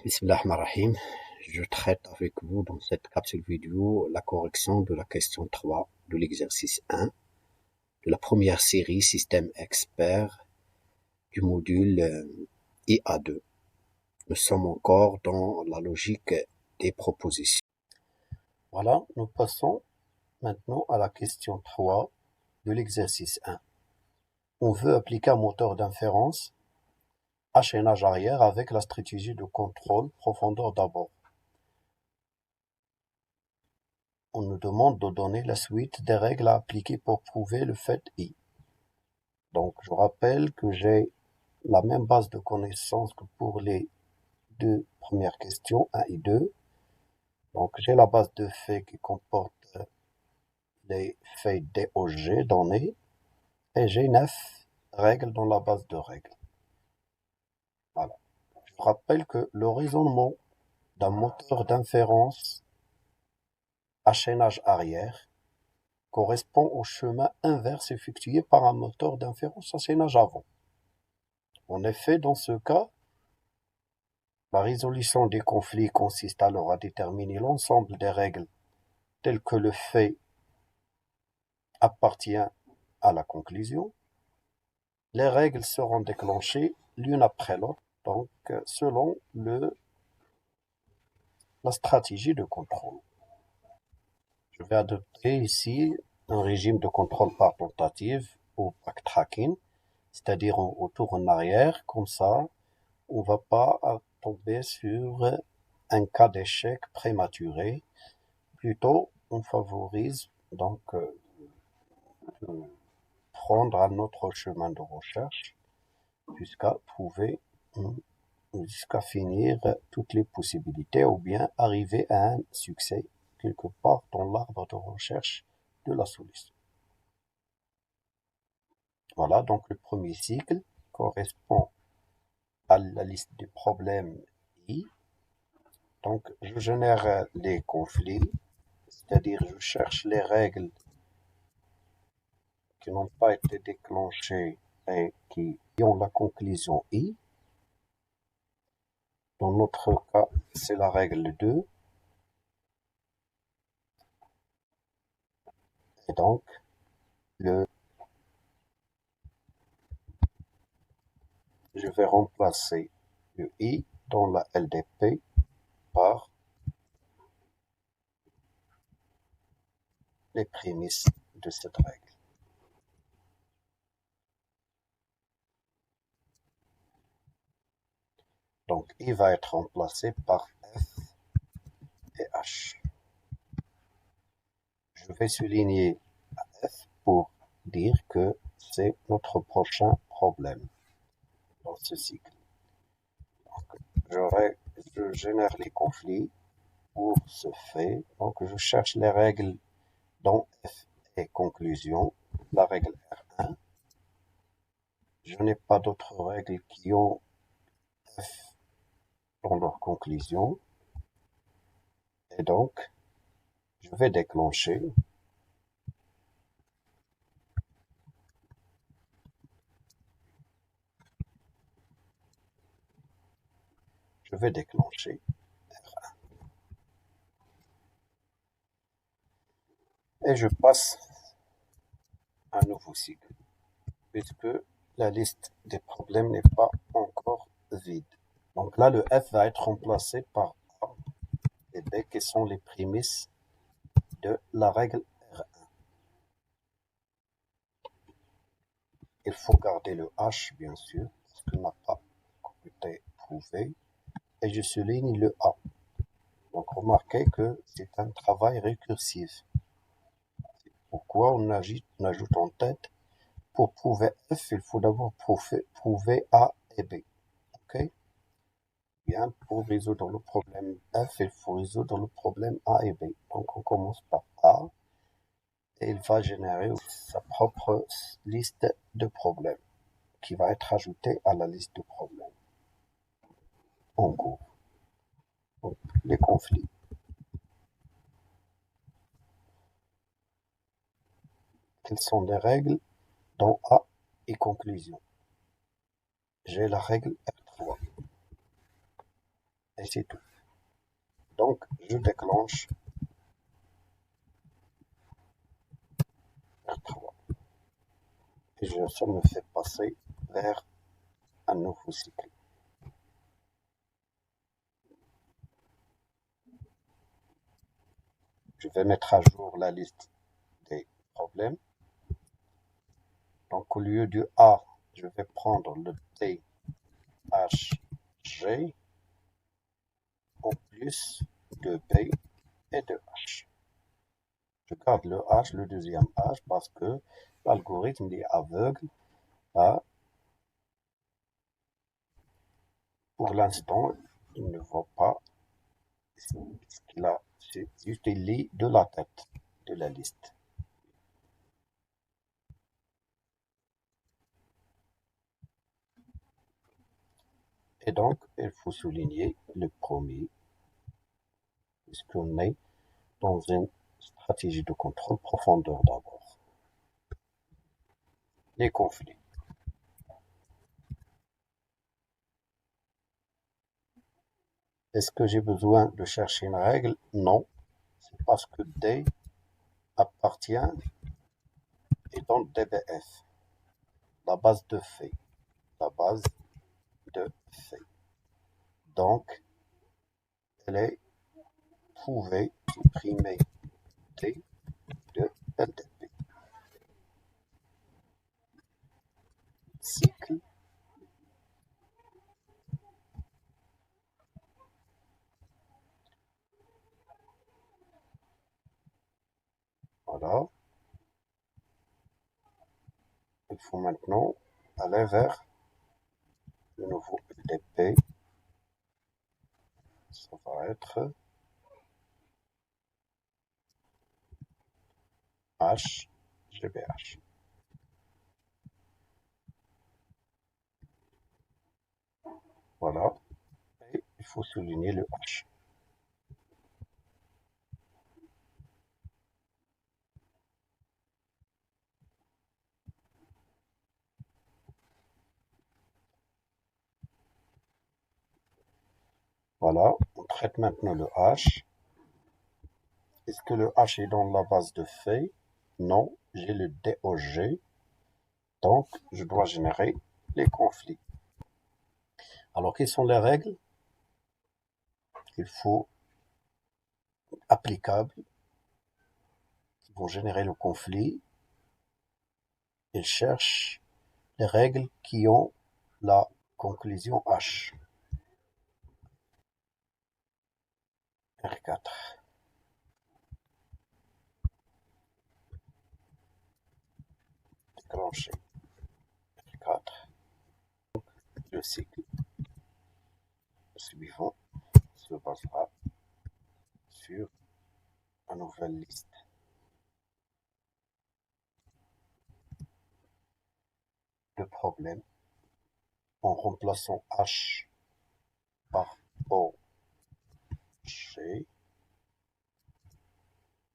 Bismillahirrahmanirrahim. Je traite avec vous dans cette capsule vidéo la correction de la question 3 de l'exercice 1 de la première série Système Expert du module IA2. Nous sommes encore dans la logique des propositions. Voilà, nous passons maintenant à la question 3 de l'exercice 1. On veut appliquer un moteur d'inférence à chaînage arrière avec la stratégie de contrôle profondeur d'abord. On nous demande de donner la suite des règles à appliquer pour prouver le fait I. Donc, je rappelle que j'ai la même base de connaissances que pour les deux premières questions, 1 et 2. Donc, j'ai la base de faits qui comporte les faits DOG donnés et j'ai 9 règles dans la base de règles. Voilà. Je rappelle que le raisonnement d'un moteur d'inférence à chaînage arrière correspond au chemin inverse effectué par un moteur d'inférence à chaînage avant. En effet, dans ce cas, la résolution des conflits consiste alors à déterminer l'ensemble des règles telles que le fait appartient à la conclusion. Les règles seront déclenchées l'une après l'autre, donc selon la stratégie de contrôle. Je vais adopter ici un régime de contrôle par tentative ou backtracking, c'est-à-dire on retourne en arrière, comme ça on ne va pas tomber sur un cas d'échec prématuré. Plutôt, on favorise donc prendre un autre chemin de recherche jusqu'à trouver, jusqu'à finir toutes les possibilités ou bien arriver à un succès quelque part dans l'arbre de recherche de la solution. Voilà, donc le premier cycle correspond à la liste des problèmes I. Donc, je génère les conflits, c'est-à-dire je cherche les règles qui n'ont pas été déclenchées et qui ont la conclusion I. Dans notre cas, c'est la règle 2. Et donc, je vais remplacer le I dans la LDP par les prémices de cette règle. Donc, I va être remplacé par F et H. Je vais souligner F pour dire que c'est notre prochain problème dans ce cycle. Donc, je génère les conflits pour ce fait. Donc, je cherche les règles dont F est conclusion, la règle R1. Je n'ai pas d'autres règles qui ont F dans leur conclusion. Et donc, je vais déclencher R1. Et je passe à un nouveau cycle, puisque la liste des problèmes n'est pas encore vide. Donc là, le F va être remplacé par A et B, qui sont les prémices de la règle R1. Il faut garder le H, bien sûr, parce qu'il n'a pas été prouvé. Et je souligne le A. Donc remarquez que c'est un travail récursif. Pourquoi on ajoute en tête? Pour prouver F, il faut d'abord prouver A et B. Ok? Bien, pour résoudre le problème F, il faut résoudre le problème A et B. Donc on commence par A et il va générer sa propre liste de problèmes qui va être ajoutée à la liste de problèmes en cours. Donc, les conflits. Quelles sont les règles dans A et conclusion? J'ai la règle R3. Et et c'est tout. Donc, je déclenche R3 et ça me fait passer vers un nouveau cycle. Je vais mettre à jour la liste des problèmes. Donc, au lieu du A, je vais prendre le T, H, G, en plus de B et de H. Je garde le H, le deuxième H, parce que l'algorithme est aveugle à, pour l'instant, il ne voit pas ce qu'il a. C'est juste il lit de la tête de la liste. Et donc, il faut souligner le premier, puisqu'on est dans une stratégie de contrôle profondeur d'abord. Les conflits. Est-ce que j'ai besoin de chercher une règle? Non. C'est parce que D appartient et dans DBF, la base de faits. La base de faits. Donc, elle est pouvait supprimer T de LDP. Cycle. Voilà. Il faut maintenant aller vers le nouveau LDP. Ça va être H, GBH. Voilà. Et il faut souligner le H. Voilà. On traite maintenant le H. Est-ce que le H est dans la base de faits? Non. J'ai le DOG. Donc, je dois générer les conflits. Alors, quelles sont les règles qu'il faut applicables qui vont générer le conflit? Il cherche les règles qui ont la conclusion H. R4. Déclencher R4. Le cycle suivant se basera sur une nouvelle liste de problèmes en remplaçant H par O, G.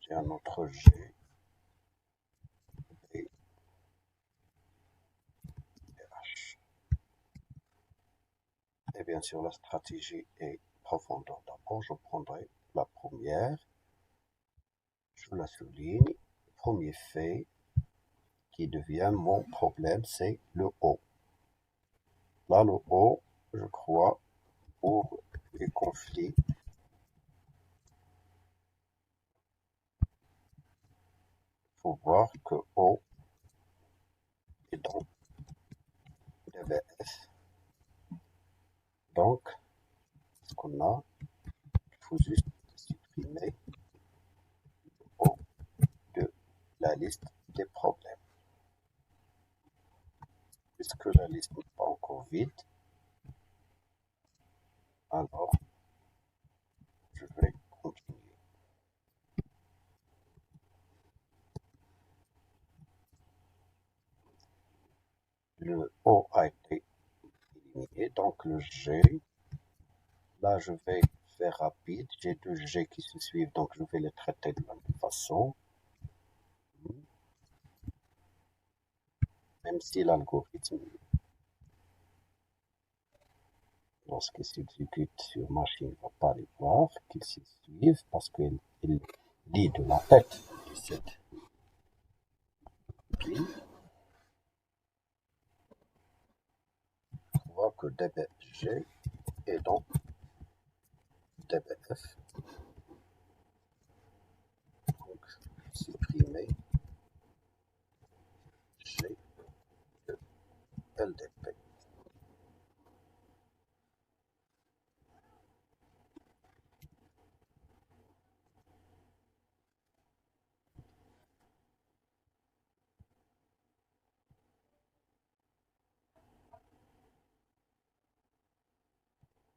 J'ai un autre G, B et H. Et bien sûr, la stratégie est profondeur. D'abord, je prendrai la première, je la souligne. Premier fait qui devient mon problème, c'est le O. Là, le O, je crois, pour les conflits, il faut voir que O est dans DBF. Donc, ce qu'on a, il faut juste supprimer O de la liste des problèmes. Puisque la liste n'est pas encore vide, alors je vais continuer. Le O a été éliminé, donc le G. Là, je vais faire rapide. J'ai deux G qui se suivent, donc je vais les traiter de la même façon. Même si l'algorithme Lorsqu'il s'exécute sur machine, il ne va pas les voir, qu'il s'y suive parce qu'il lit de la tête de cette pile. On voit que dbg est donc dbf. Donc, supprimer g de ldp.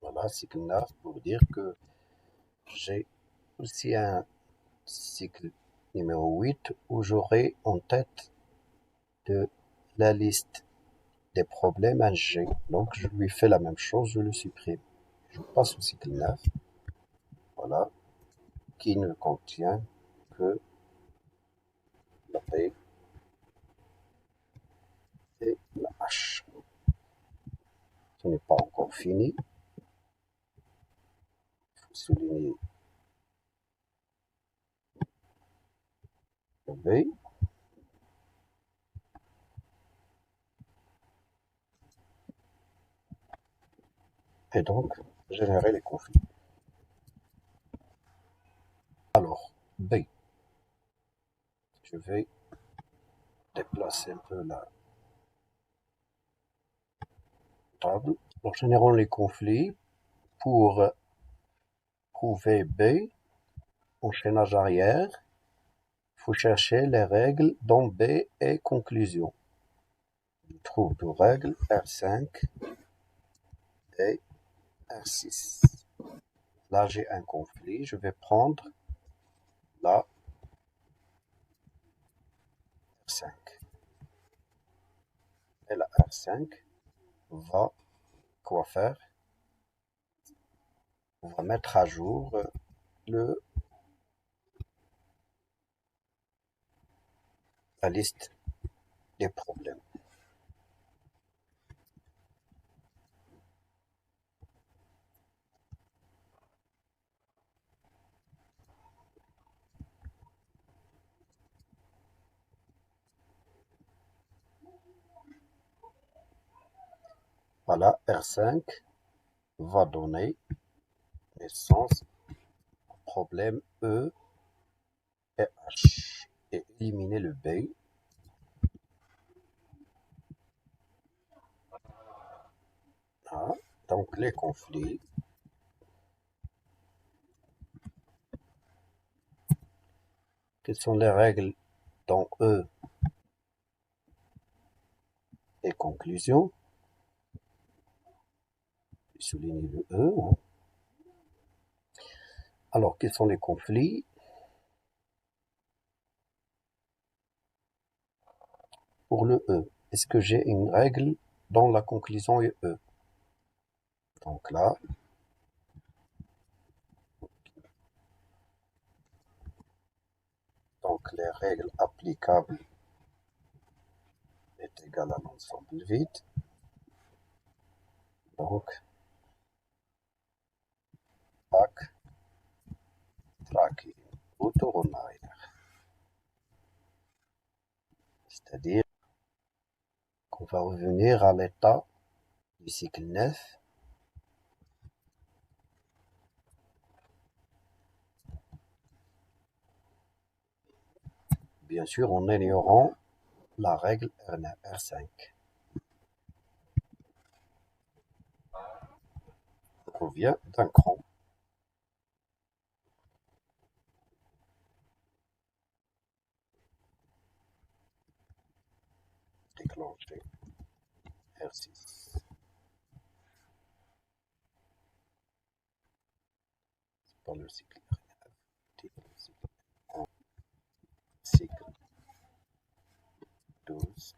Voilà, cycle 9 pour dire que j'ai aussi un cycle numéro 8 où j'aurai en tête de la liste des problèmes un G. Donc je lui fais la même chose, je le supprime. Je passe au cycle 9, voilà, qui ne contient que la P et la H. Ce n'est pas encore fini. Il faut souligner le B. Et donc, générer les conflits. Alors, B. Je vais déplacer un peu la table. Alors, générons les conflits. Pour prouver B, enchaînage arrière, il faut chercher les règles dont B est conclusion. Je trouve deux règles, R5 et R6. Là, j'ai un conflit. Je vais prendre la R5. Et la R5 va quoi faire? On va mettre à jour la liste des problèmes. Voilà, R5 va donner naissance au problème E et H et éliminer le B. Ah, donc les conflits. Quelles sont les règles dans E et conclusion? Je souligne le E. Hein. Alors, quels sont les conflits? Pour le E, est-ce que j'ai une règle dans la conclusion E? Donc là, donc les règles applicables est égal à l'ensemble vide. Donc, back, tracking, retour en arrière. C'est-à-dire qu'on va revenir à l'état du cycle 9. Bien sûr, en ignorant la règle R5. On revient d'un cran. Déclencher R6. C'est pas le cycle R9, cycle 12.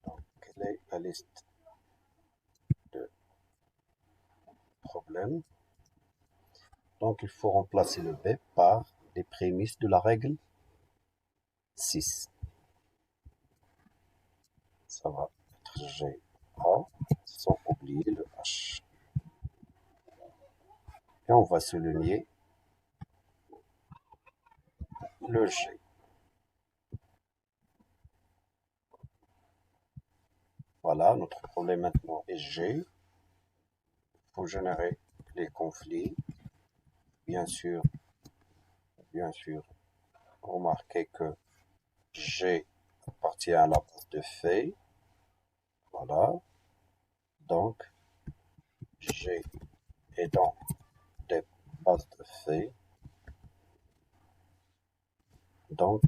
Donc, quelle est la liste de problèmes? Donc, il faut remplacer le B par les prémices de la règle 6. Ça va être GA sans oublier le H. et on va souligner le G. Voilà, notre problème maintenant est G. Il faut générer les conflits. Bien sûr, remarquez que G appartient à la base de fait. Voilà. Donc, G est dans des bases de fait. Donc,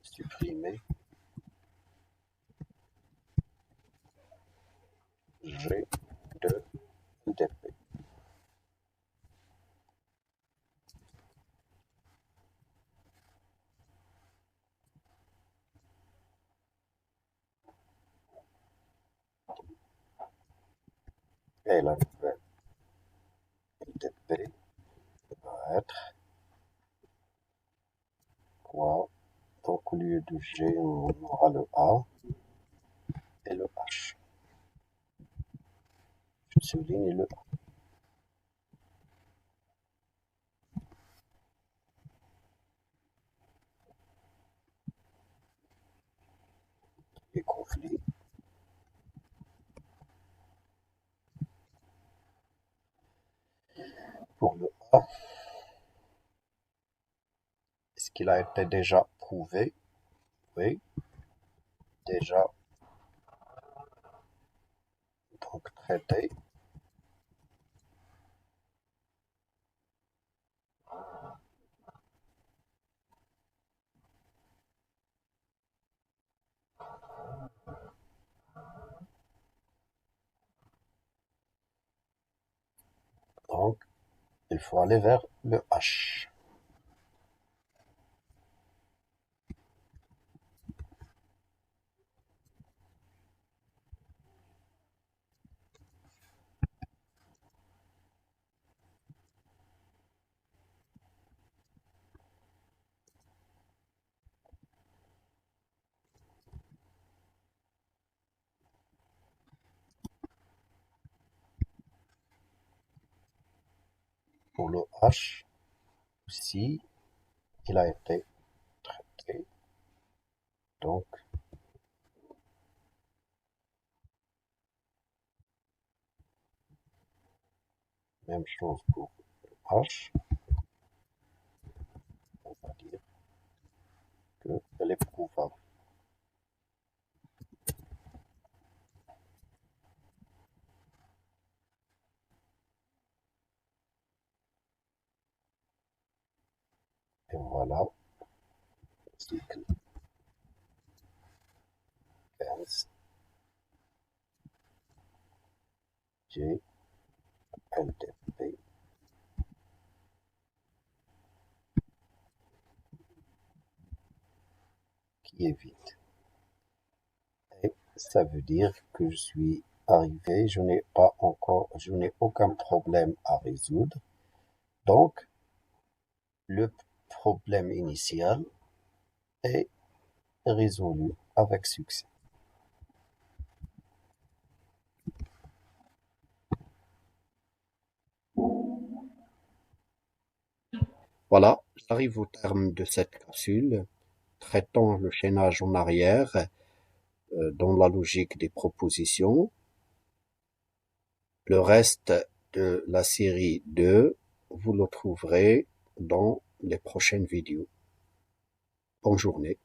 supprimer G de dp. Et la nouvelle dp va être quoi? Donc, au lieu de G, on aura le A et le H. Je souligne le A. Les conflits. Pour le A, est-ce qu'il a été déjà prouvé? Oui, déjà donc traité. Donc, il faut aller vers le H. Pour le H aussi, il a été traité. Donc, même chose pour H. On va dire qu'elle est prouvable. Et voilà, cycle 15, G, LDP, qui est vide. Et ça veut dire que je suis arrivé, je n'ai aucun problème à résoudre. Donc, le problème initial est résolu avec succès. Voilà, j'arrive au terme de cette capsule traitant le chaînage en arrière dans la logique des propositions. Le reste de la série 2, vous le trouverez dans les prochaines vidéos. Bonne journée.